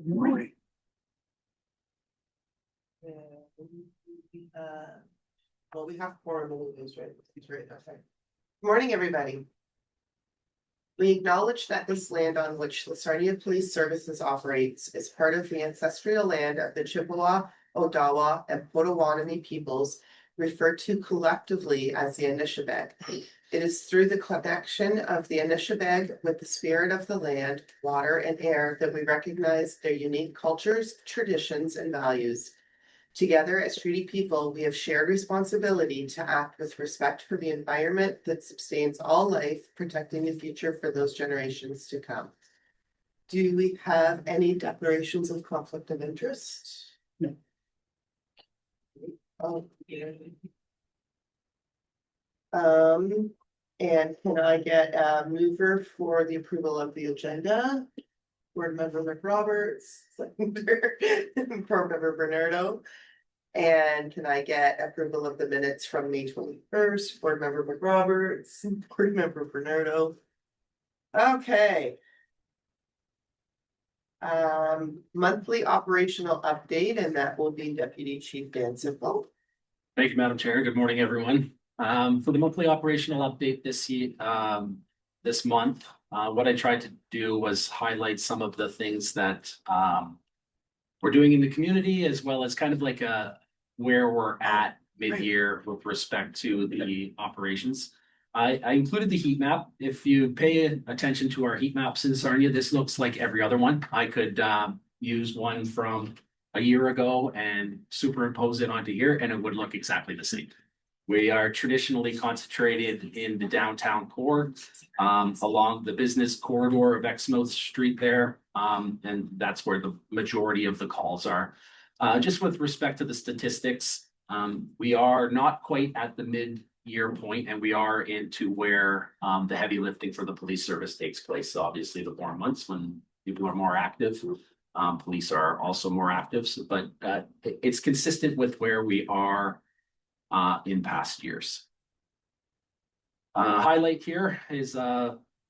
Morning. Well, we have four movies, right? It's right. Okay. Good morning, everybody. We acknowledge that this land on which the Sarnia Police Services operates is part of the ancestral land of the Chippewa, Odawa, and Potawatomi peoples, referred to collectively as the Anishinaabe. It is through the connection of the Anishinaabe with the spirit of the land, water, and air that we recognize their unique cultures, traditions, and values. Together as treaty people, we have shared responsibility to act with respect for the environment that sustains all life, protecting the future for those generations to come. Do we have any declarations of conflict of interest? No. Oh, yeah. And can I get a mover for the approval of the agenda? Board Member McRoberts, seconder, Board Member Bernardo. And can I get approval of the minutes from May 21st, Board Member McRoberts, Board Member Bernardo? Okay. Monthly operational update, and that will be Deputy Chief Dan Simple. Thank you, Madam Chair. Good morning, everyone. For the monthly operational update this month, what I tried to do was highlight some of the things that we're doing in the community, as well as kind of like where we're at mid-year with respect to the operations. I included the heat map. If you pay attention to our heat maps in Sarnia, this looks like every other one. I could use one from a year ago and superimpose it onto here, and it would look exactly the same. We are traditionally concentrated in the downtown core, along the business corridor of Exmouth Street there, and that's where the majority of the calls are. Just with respect to the statistics, we are not quite at the mid-year point, and we are into where the heavy lifting for the police service takes place. So obviously, the warm months when people are more active, police are also more active. So, but it's consistent with where we are in past years. Highlight here is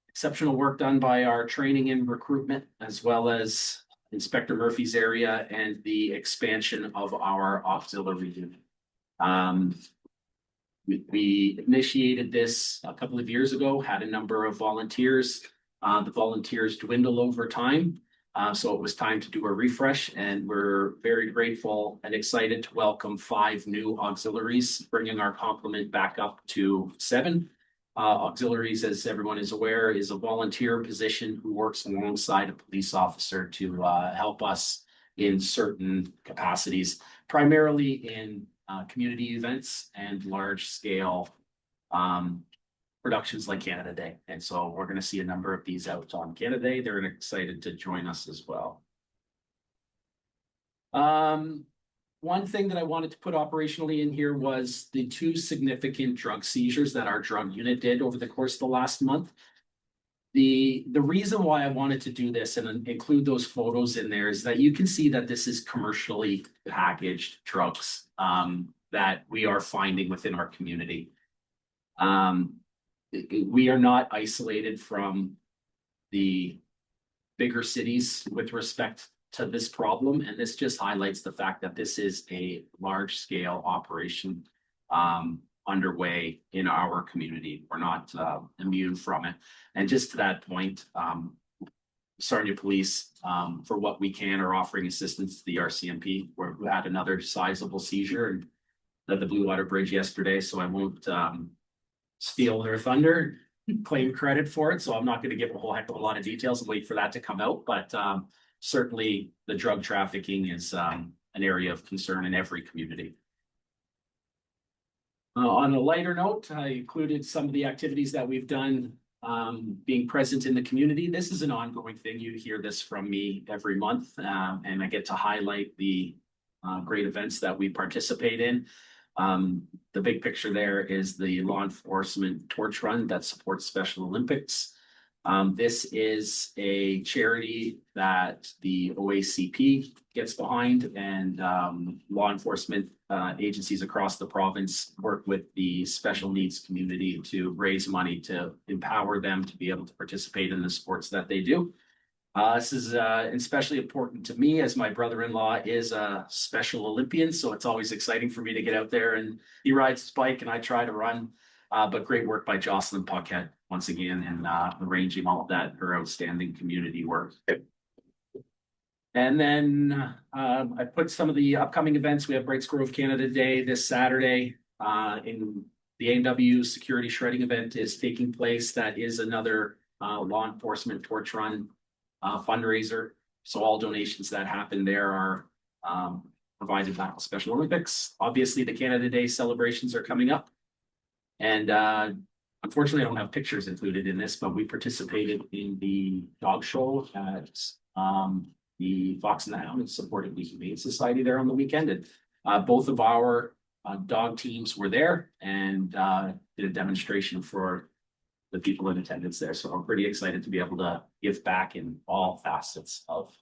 exceptional work done by our training and recruitment, as well as Inspector Murphy's area and the expansion of our auxiliary unit. We initiated this a couple of years ago, had a number of volunteers. The volunteers dwindle over time. So it was time to do a refresh, and we're very grateful and excited to welcome 5 new auxiliaries, bringing our complement back up to 7. Auxiliaries, as everyone is aware, is a volunteer position who works alongside a police officer to help us in certain capacities, primarily in community events and large scale productions like Canada Day. And so we're going to see a number of these out on Canada Day. They're excited to join us as well. One thing that I wanted to put operationally in here was the 2 significant drug seizures that our drug unit did over the course of the last month. The reason why I wanted to do this and include those photos in there is that you can see that this is commercially packaged drugs that we are finding within our community. We are not isolated from the bigger cities with respect to this problem, and this just highlights the fact that this is a large-scale operation underway in our community. We're not immune from it. And just to that point, Sarnia Police, for what we can, are offering assistance to the RCMP. We had another sizable seizure at the Blue Water Bridge yesterday, so I won't steal their thunder, claim credit for it. So I'm not going to give a whole heck of a lot of details and wait for that to come out. But certainly the drug trafficking is an area of concern in every community. On a lighter note, I included some of the activities that we've done being present in the community. This is an ongoing thing. You hear this from me every month, and I get to highlight the great events that we participate in. The big picture there is the law enforcement torch run that supports Special Olympics. This is a charity that the OACP gets behind, and law enforcement agencies across the province work with the special needs community to raise money to empower them to be able to participate in the sports that they do. This is especially important to me as my brother-in-law is a Special Olympian, so it's always exciting for me to get out there and he rides his bike and I try to run. But great work by Jocelyn Paquette once again in arranging all of that, her outstanding community work. And then I put some of the upcoming events. We have Brights Grove Canada Day this Saturday. In the A&W Security Shredding event is taking place. That is another law enforcement torch run fundraiser. So all donations that happen there are provided back to Special Olympics. Obviously, the Canada Day celebrations are coming up. And unfortunately, I don't have pictures included in this, but we participated in the dog show at the Fox and the Hound and supported the Humane Society there on the weekend. And both of our dog teams were there and did a demonstration for the people in attendance there. So I'm pretty excited to be able to give back in all facets of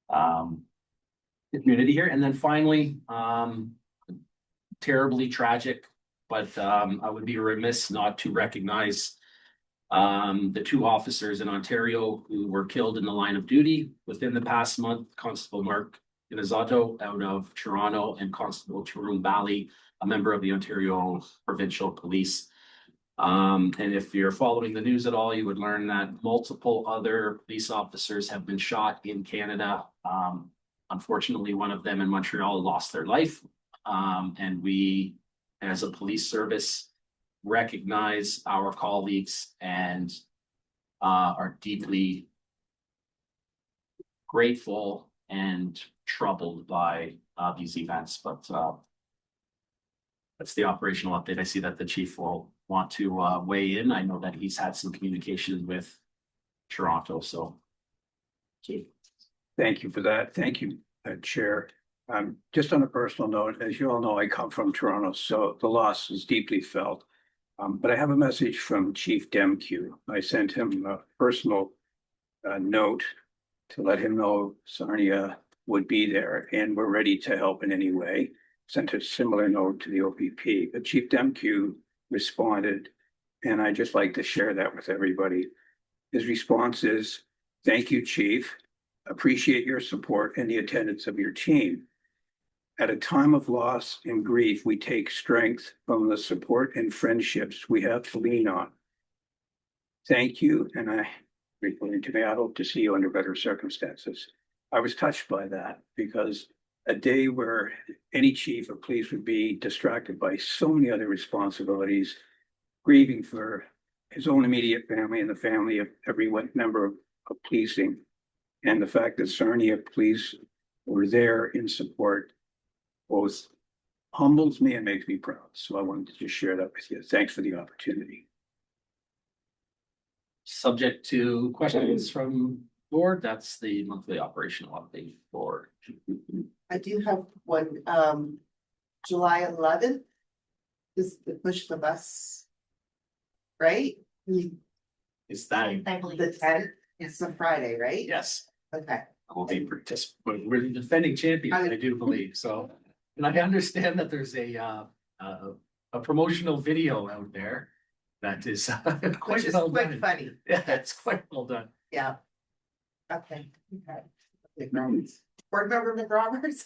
the community here. And then finally, terribly tragic, but I would be remiss not to recognize the two officers in Ontario who were killed in the line of duty within the past month, Constable Mark Inazato out of Toronto and Constable Tarun Bali, a member of the Ontario Provincial Police. And if you're following the news at all, you would learn that multiple other police officers have been shot in Canada. Unfortunately, one of them in Montreal lost their life. And we, as a police service, recognize our colleagues and are deeply grateful and troubled by these events. But that's the operational update. I see that the chief will want to weigh in. I know that he's had some communication with Toronto, so. Chief. Thank you for that. Thank you, Chair. Just on a personal note, as you all know, I come from Toronto, so the loss is deeply felt. But I have a message from Chief Demkew. I sent him a personal note to let him know Sarnia would be there and we're ready to help in any way. Sent a similar note to the OPP, but Chief Demkew responded, and I'd just like to share that with everybody. His response is, "Thank you, Chief. Appreciate your support and the attendance of your team. At a time of loss and grief, we take strength from the support and friendships we have to lean on. Thank you, and I hope to see you under better circumstances." I was touched by that because a day where any chief of police would be distracted by so many other responsibilities, grieving for his own immediate family and the family of every member of policing, and the fact that Sarnia police were there in support both humbles me and makes me proud. So I wanted to just share that with you. Thanks for the opportunity. Subject to questions from board, that's the monthly operational update for. I do have one, July 11th is the push the bus, right? Is that, I believe The 10th, it's a Friday, right? yes, Okay, will be participating. We're the defending champions, I do believe, so. And I understand that there's a promotional video out there that is which quite is well quite done. funny, Yeah, it's quite well done. yeah. Okay. Board member McRoberts?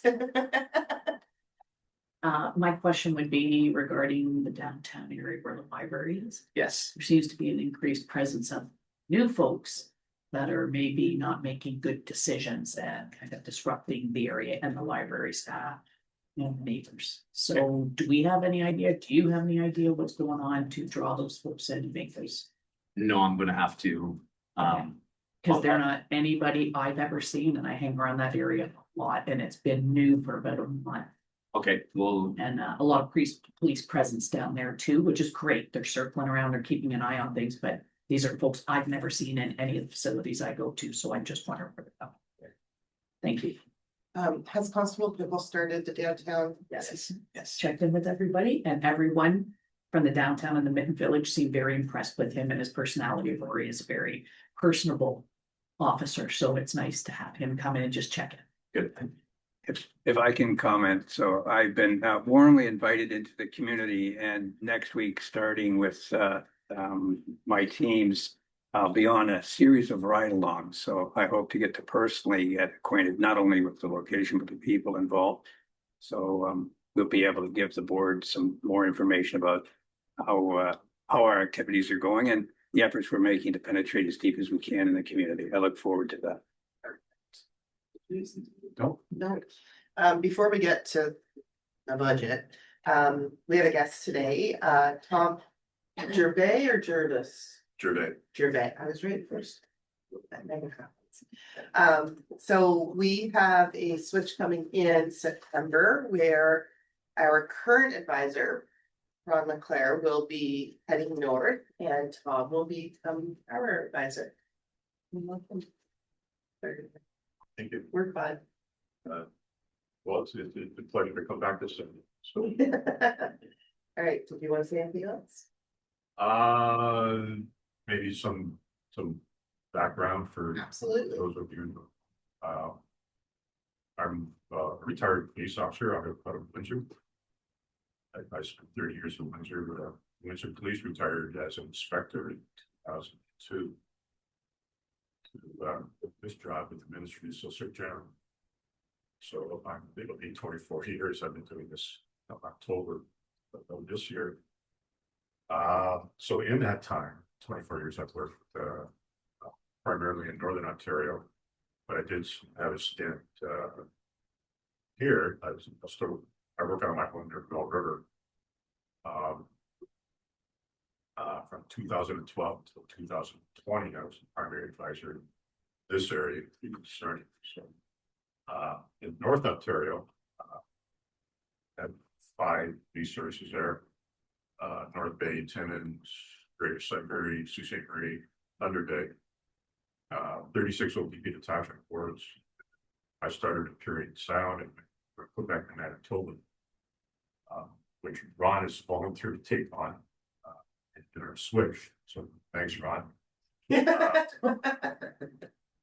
My question would be regarding the downtown area where the library is. Yes. There seems to be an increased presence of new folks that are maybe not making good decisions and kind of disrupting the area and the library staff and neighbors. So do we have any idea? Do you have any idea what's going on to draw those folks in and make those? No, I'm gonna have to, Because they're not anybody I've ever seen, and I hang around that area a lot, and it's been new for about a month. okay, well, And a lot of police presence down there too, which is great. They're circling around, they're keeping an eye on things, but these are folks I've never seen in any of the facilities I go to, so I'm just wondering where they're going. Thank you. Has Constable Pickle started the downtown? Yes. yes. Checked in with everybody, and everyone from the downtown and the Mitten Village seemed very impressed with him and his personality. Rory is a very personable officer, so it's nice to have him come in and just check it. Good. If I can comment, so I've been warmly invited into the community, and next week, starting with my teams, I'll be on a series of ride-alongs, so I hope to get to personally get acquainted not only with the location, but the people involved. So we'll be able to give the board some more information about how our activities are going and the efforts we're making to penetrate as deep as we can in the community. I look forward to that. No. Before we get to the budget, we had a guest today, Tom Gervais or Jervis? Gervais, I was right first. That never happens. So we have a switch coming in September where our current advisor, Ron LeClaire, will be heading north and Tom will become our advisor. Welcome. Thank you. We're fine. Well, it's a pleasure to come back this Sunday. So, All right, do you want to say anything else? maybe some background for Absolutely. those of you. I'm a retired police officer out of Windsor. I spent 30 years in Windsor. Windsor Police retired as an inspector in 2002. To this job with the Ministry of Solicitor General. So it'll be 24 years. I've been doing this in October of this year. So in that time, 24 years, I've worked primarily in Northern Ontario, but I did have a stint here. I work on my home near Bell River from 2012 until 2020. I was the primary advisor in this area in Sarnia. So in North Ontario, had 5 police services there. North Bay, Timmins, Greater Sudbury, Sault Ste. Marie, Thunder Bay, 36 OPP detachment boards. I started at Puritan Sound and Quebec and Manitoba, which Ron has volunteered to take on in our switch. So thanks, Ron.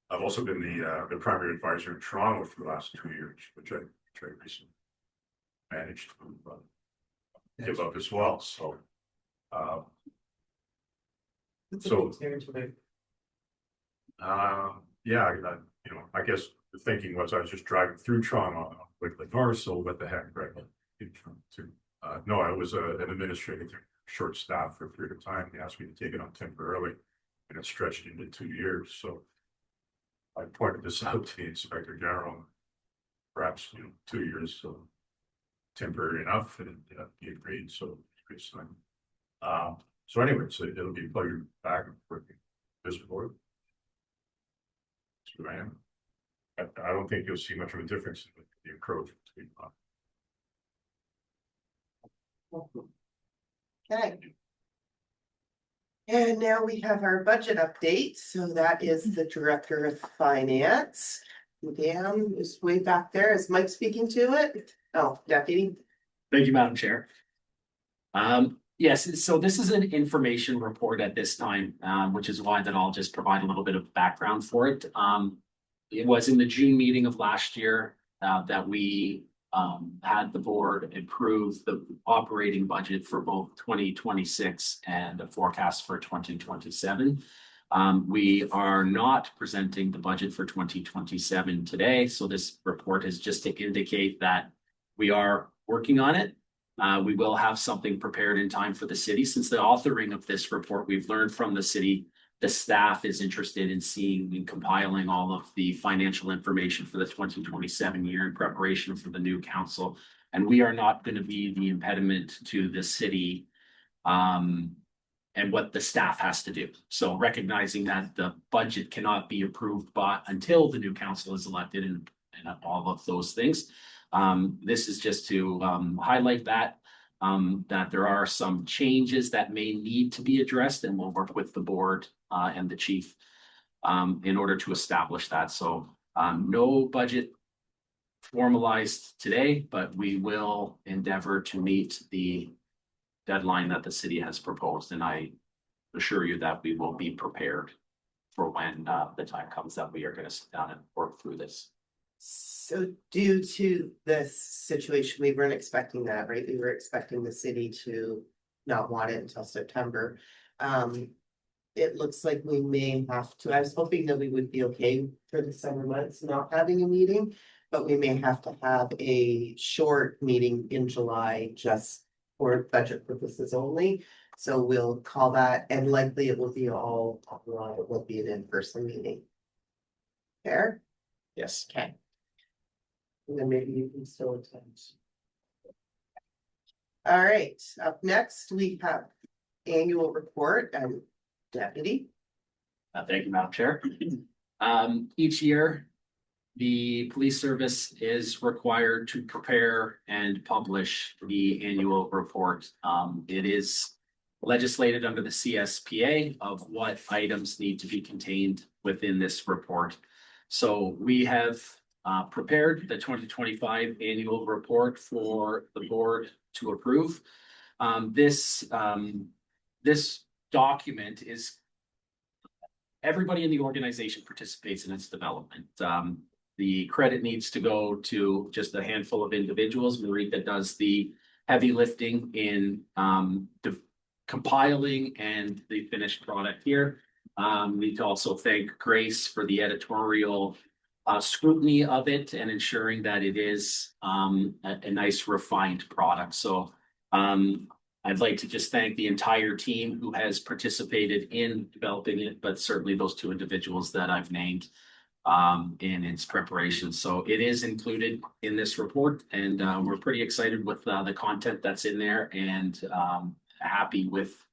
I've also been the primary advisor in Toronto for the last 2 years, which I recently managed to give up as well. So, yeah, I guess the thinking was I was just driving through Toronto with the north, so what the heck, right? No, I was an administrative short staff for a period of time. They asked me to take it on temporarily, and it stretched into 2 years. So I pointed this out to the Inspector General. Perhaps 2 years, so temporary enough, and he agreed. So it's good. So anyway, so it'll be a pleasure back working this board. That's who I am. I don't think you'll see much of a difference in the approach between. Okay. And now we have our budget update. So that is the Director of Finance. Dan is way back there. Is Mike speaking to it? Oh, Deputy. Thank you, Madam Chair. Yes, so this is an information report at this time, which is why that I'll just provide a little bit of background for it. It was in the June meeting of last year that we had the board approve the operating budget for both 2026 and a forecast for 2027. We are not presenting the budget for 2027 today, so this report is just to indicate that we are working on it. We will have something prepared in time for the city. Since the authoring of this report, we've learned from the city, the staff is interested in seeing and compiling all of the financial information for the 2027 year in preparation for the new council. And we are not going to be the impediment to the city and what the staff has to do. So recognizing that the budget cannot be approved until the new council is elected and all of those things. This is just to highlight that there are some changes that may need to be addressed, and we'll work with the board and the chief in order to establish that. So no budget formalized today, but we will endeavor to meet the deadline that the city has proposed. And I assure you that we will be prepared for when the time comes that we are going to sit down and work through this. So due to this situation, we weren't expecting that, right? We were expecting the city to not want it until September. it looks like we may have to, I was hoping that we would be okay for the summer months not having a meeting. But we may have to have a short meeting in July just for budget purposes only. So we'll call that, and likely it will be all online, it will be an in-person meeting. Fair? Yes. Okay. And then maybe you can still attend. All right, up next, we have annual report and deputy. Thank you, Madam Chair. Each year, the police service is required to prepare and publish the annual report. It is legislated under the CSPA of what items need to be contained within this report. So we have prepared the 2025 annual report for the board to approve. This document is, everybody in the organization participates in its development. The credit needs to go to just a handful of individuals. Marita does the heavy lifting in compiling and the finished product here. We need to also thank Grace for the editorial scrutiny of it and ensuring that it is a nice refined product. So I'd like to just thank the entire team who has participated in developing it, but certainly those two individuals that I've named in its preparation. So it is included in this report, and we're pretty excited with the content that's in there, and happy with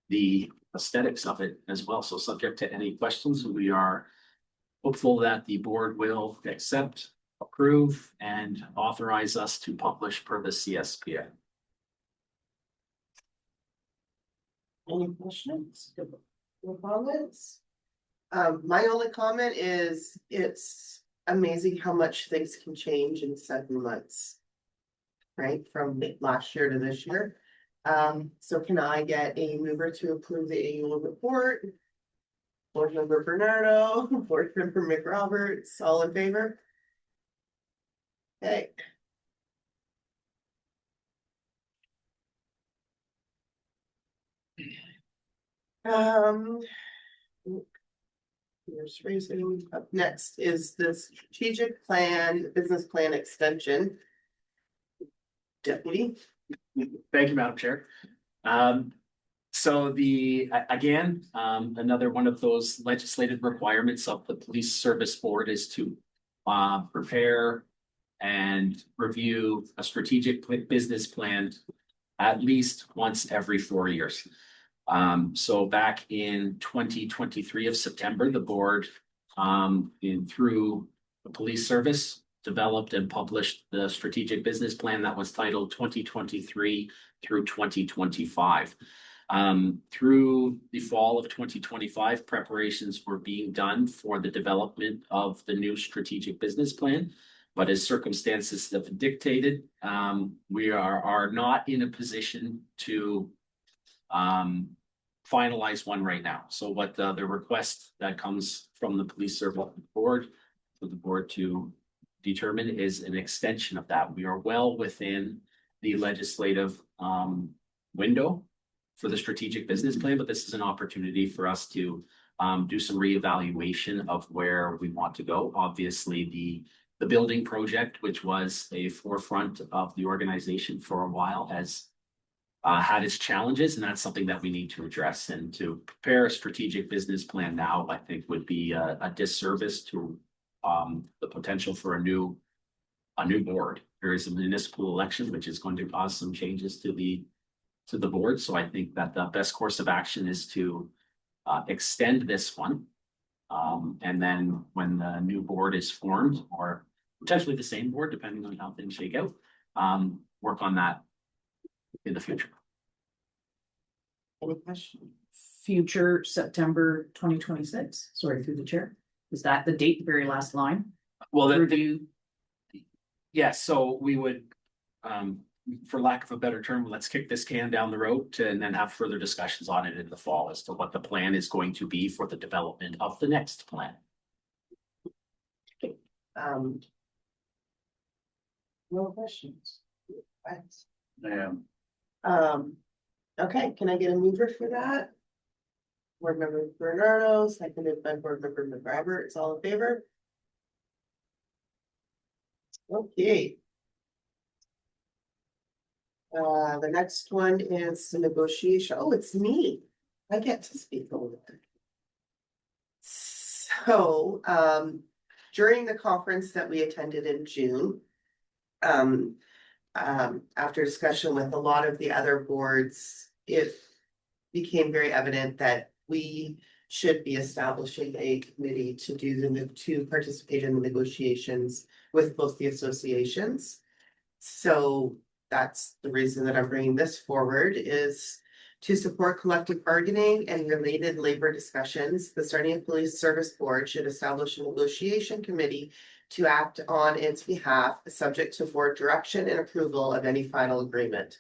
the aesthetics of it as well. So subject to any questions, we are hopeful that the board will accept, approve, and authorize us to publish per the CSPA. Any questions? No comments? My only comment is it's amazing how much things can change in 7 months. Right, from last year to this year. So can I get a mover to approve the annual report? Board member Bernardo, board member McRoberts, all in favor? Okay. Here's raising. Up next is the strategic plan, business plan extension. Deputy. Thank you, Madam Chair. So again, another one of those legislative requirements of the Police Service Board is to prepare and review a strategic business plan at least once every 4 years. So back in 2023 of September, the board through the police service developed and published the strategic business plan that was titled 2023 through 2025. Through the fall of 2025, preparations were being done for the development of the new strategic business plan. But as circumstances have dictated, we are not in a position to finalize one right now. So what the request that comes from the police service board for the board to determine is an extension of that. We are well within the legislative window for the strategic business plan, but this is an opportunity for us to do some reevaluation of where we want to go. Obviously, the building project, which was a forefront of the organization for a while, has had its challenges, and that's something that we need to address. And to prepare a strategic business plan now, I think would be a disservice to the potential for a new board. There is a municipal election, which is going to cause some changes to the board. So I think that the best course of action is to extend this one. And then when the new board is formed, or potentially the same board, depending on how things shake out, work on that in the future. Any questions? Future September 2026, sorry, through the chair. Is that the date, the very last line? Well, Review. yes, so we would, for lack of a better term, let's kick this can down the road and then have further discussions on it in the fall as to what the plan is going to be for the development of the next plan. No questions. Thanks. Yeah. Okay, can I get a mover for that? Board Member Bernardo, seconded by Board Member McGregor. It's all in favor? Okay. The next one is the negotiation. Oh, it's me. I get to speak a little bit. So, during the conference that we attended in June, after discussion with a lot of the other boards, it became very evident that we should be establishing a committee to participate in the negotiations with both the associations. So that's the reason that I'm bringing this forward, is to support collective bargaining and related labor discussions. The Sarnia Police Service Board should establish a negotiation committee to act on its behalf, subject to board direction and approval of any final agreement.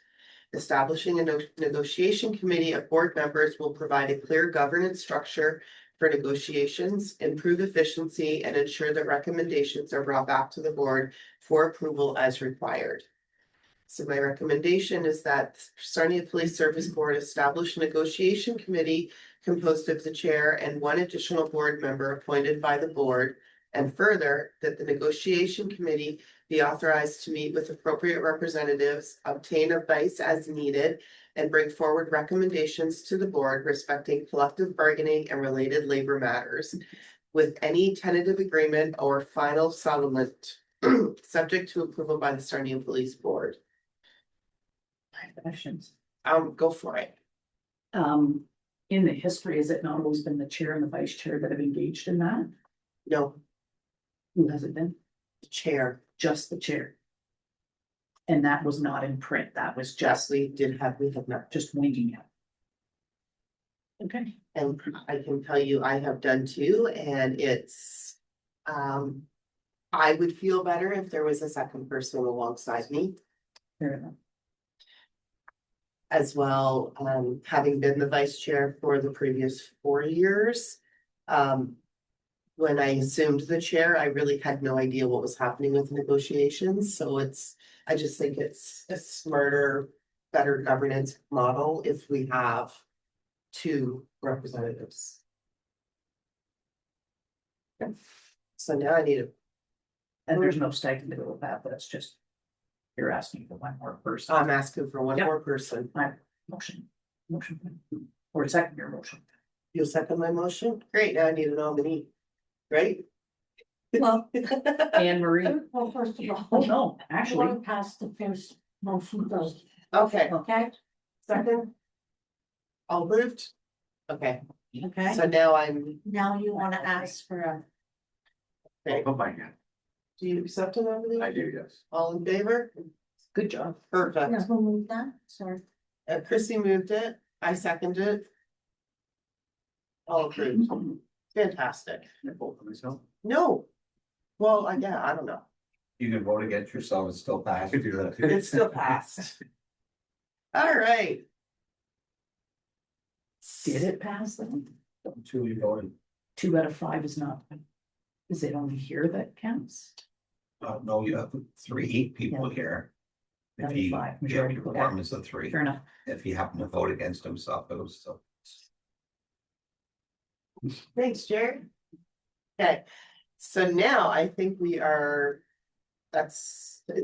Establishing a negotiation committee of board members will provide a clear governance structure for negotiations, improve efficiency, and ensure that recommendations are brought back to the board for approval as required. So my recommendation is that Sarnia Police Service Board establish a negotiation committee composed of the chair and one additional board member appointed by the board. And further, that the negotiation committee be authorized to meet with appropriate representatives, obtain advice as needed, and bring forward recommendations to the board respecting collective bargaining and related labor matters, with any tentative agreement or final settlement subject to approval by the Sarnia Police Board. I have questions. Go for it. In the history, has it not always been the chair and the vice chair that have engaged in that? No, Who has it been? chair. Just the chair. And that was not in print, that was Just just, we have not. just winging it. Okay. And I can tell you, I have done too, and it's, I would feel better if there was a second person alongside me Fair enough. as well. Having been the vice chair for the previous 4 years. When I assumed the chair, I really had no idea what was happening with negotiations, so I just think it's a smarter, better governance model if we have two representatives. So now I need a, And there's no stipend to go with that, but it's just. You're asking for one more person. I'm asking for one Yep. more person. My motion. Or second your motion. You'll second my motion? Great, now I need a nominee, right? Well, Anne Marie. well, first of all. Oh, no, You actually, wanna pass the first motion first, Okay, okay? second. All moved? Okay, Okay, so now I'm, now you wanna ask for a, okay, Oh, my God. do you accept a nominee? I do, yes. All in favor? good job. Perfect. no, who moved that, sorry. Chrissy moved it, I seconded it. All approved, fantastic. I vote for myself. No. Well, yeah, I don't know, You can vote against yourself and still pass. I do that. it's still passed. All right. Did it pass then? Two you voted. 2 out of 5 is not. Is it only here that counts? No, you have 3 people Yeah. here. If Out of he, 5, yeah, majority, your okay. quorum is the 3. Fair enough. If he happened to vote against himself, it was still. Thanks, Jared. Okay, so now I think we are,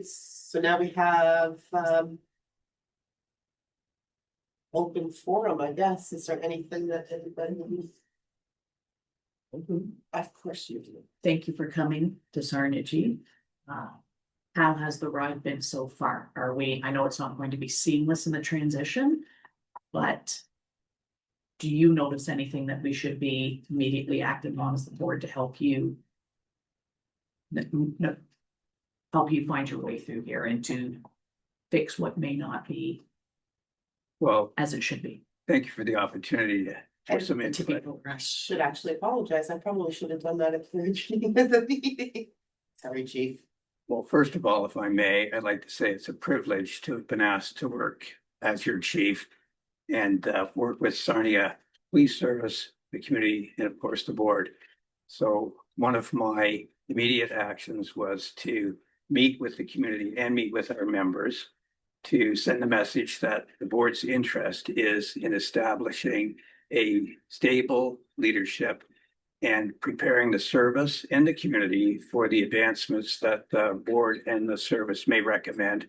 so now we have, open forum, I guess. Is there anything that anybody needs? Of course you do. Thank you for coming to Sarnia Chief. How has the ride been so far? I know it's not going to be seamless in the transition, but do you notice anything that we should be immediately acting on as the board to help you? Help you find your way through here and to fix what may not be Well, as it should be. thank you for the opportunity for some To be input. I progressed. should actually apologize. I probably should have done that at the beginning of the meeting. Sorry, chief. Well, first of all, if I may, I'd like to say it's a privilege to have been asked to work as your chief and work with Sarnia Police Service, the community, and of course, the board. So one of my immediate actions was to meet with the community and meet with our members to send the message that the board's interest is in establishing a stable leadership and preparing the service and the community for the advancements that the board and the service may recommend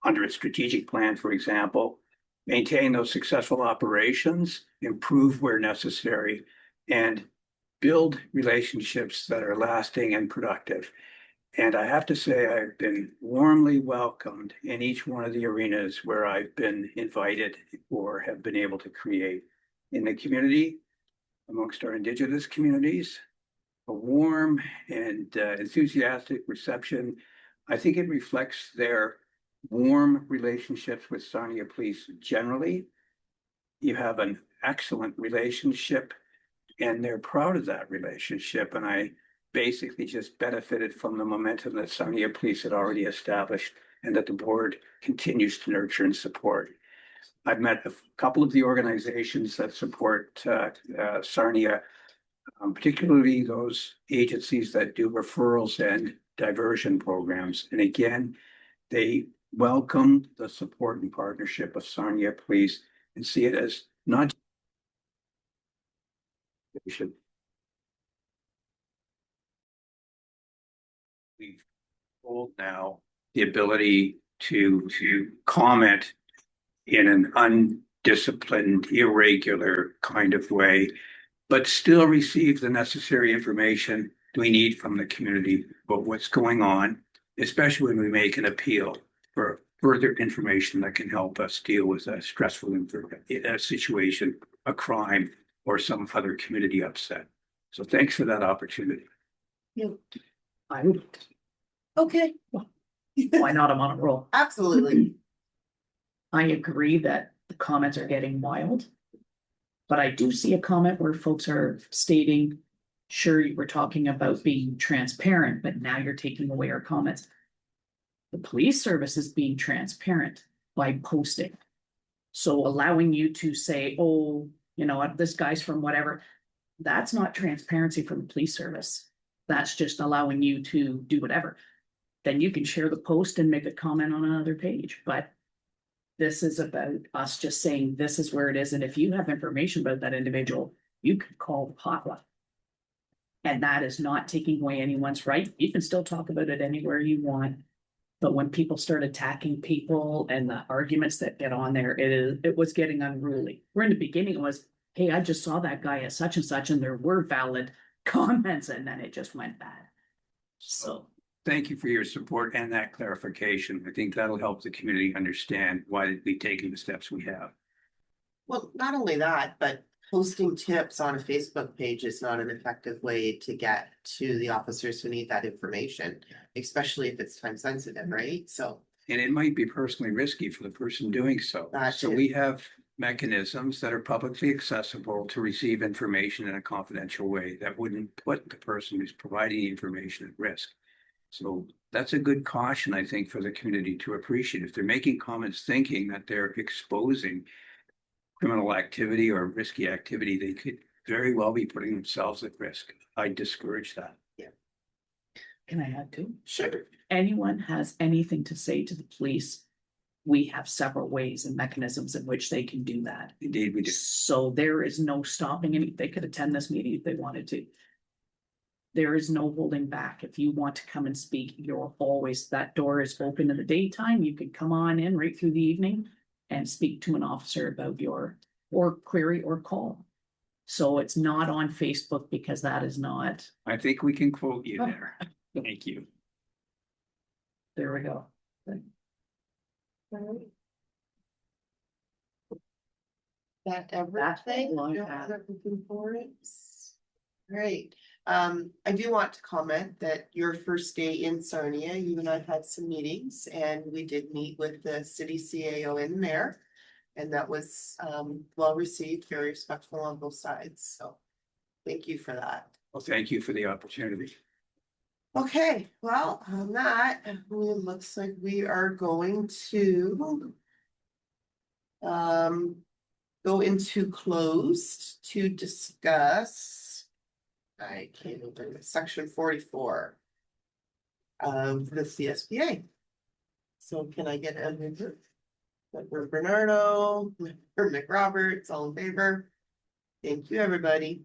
under its strategic plan, for example, maintain those successful operations, improve where necessary, and build relationships that are lasting and productive. And I have to say, I've been warmly welcomed in each one of the arenas where I've been invited or have been able to create in the community, amongst our Indigenous communities, a warm and enthusiastic reception. I think it reflects their warm relationships with Sarnia Police generally. You have an excellent relationship and they're proud of that relationship. And I basically just benefited from the momentum that Sarnia Police had already established and that the board continues to nurture and support. I've met a couple of the organizations that support Sarnia, particularly those agencies that do referrals and diversion programs. And again, they welcome the support and partnership of Sarnia Police and see it as not we've told now the ability to comment in an undisciplined, irregular kind of way, but still receive the necessary information we need from the community about what's going on, especially when we make an appeal for further information that can help us deal with a stressful situation, a crime, or some other community upset. So thanks for that opportunity. I would, Okay, why not? I'm on a roll. absolutely. I agree that the comments are getting wild. But I do see a comment where folks are stating, sure, you were talking about being transparent, but now you're taking away our comments. The police service is being transparent by posting. So allowing you to say, oh, you know, this guy's from whatever, that's not transparency from the police service. That's just allowing you to do whatever. Then you can share the post and make a comment on another page, but this is about us just saying this is where it is. And if you have information about that individual, you can call the hotline. And that is not taking away anyone's right. You can still talk about it anywhere you want. But when people start attacking people and the arguments that get on there, it was getting unruly. Where in the beginning it was, hey, I just saw that guy at such and such, and there were valid comments, and then it just went bad. So Thank you for your support and that clarification. I think that'll help the community understand why we've taken the steps we have. Well, not only that, but posting tips on a Facebook page is not an effective way to get to the officers who need that information, especially if it's time sensitive, right? So. And it might be personally risky for the person doing so. So we have mechanisms that are publicly accessible to receive information in a confidential way that wouldn't put the person who's providing the information at risk. So that's a good caution, I think, for the community to appreciate. If they're making comments thinking that they're exposing criminal activity or risky activity, they could very well be putting themselves at risk. I discourage that. can I add to? Sure. Anyone has anything to say to the police, we have several ways and mechanisms in which they can do that. Indeed, we do. So there is no stopping any, they could attend this meeting if they wanted to. There is no holding back. If you want to come and speak, you're always, that door is open in the daytime. You can come on in right through the evening and speak to an officer about your, or query or call. So it's not on Facebook because that is not, I think we can quote you there. Thank you. there we go. That That's everything? all I No have. other reports? Great. I do want to comment that your first day in Sarnia, you and I had some meetings and we did meet with the city CAO and the mayor. And that was well received, very respectful on both sides. So thank you for that. Well, thank you for the opportunity. Okay, well, on that, it looks like we are going to go into closed to discuss. I can't remember, section 44 of the CSBA. So can I get a member? Bernardo, or McRoberts, all in favor? Thank you, everybody.